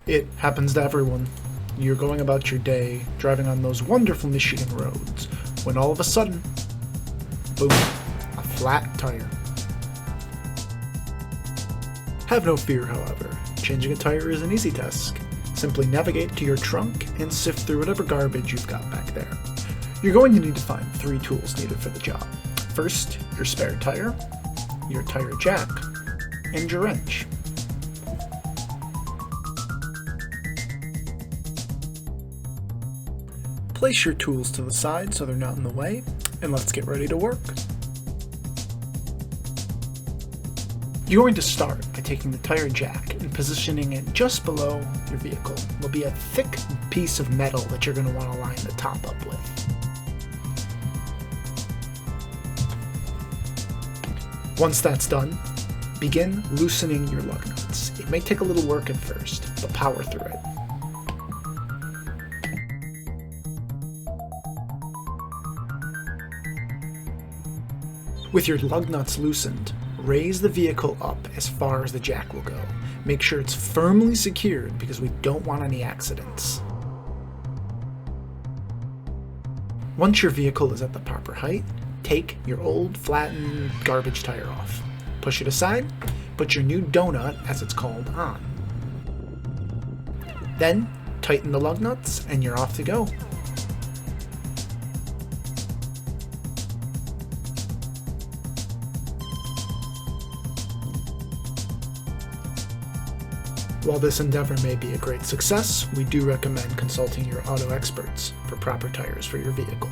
It happens to everyone. You're going about your day, driving on those wonderful Michigan roads, when all of a sudden, boom, a flat tire. Have no fear, however. Changing a tire is an easy task. Simply navigate to your trunk and sift through whatever garbage you've got back there. You're going to need to find 3 tools needed for the job. First, your spare tire, your tire jack, and your wrench. Place your tools to the side so they're not in the way, and let's get ready to work. You're going to start by taking the tire jack and positioning it just below your vehicle. There'll be a thick piece of metal that you're going to want to line the top up with. Once that's done, begin loosening your lug nuts. It may take a little work at first, but power through it. With your lug nuts loosened, raise the vehicle up as far as the jack will go. Make sure it's firmly secured because we don't want any accidents. Once your vehicle is at the proper height, take your old flattened garbage tire off. Push it aside, put your new donut, as it's called, on. Then, tighten the lug nuts and you're off to go. While this endeavor may be a great success, we do recommend consulting your auto experts for proper tires for your vehicle.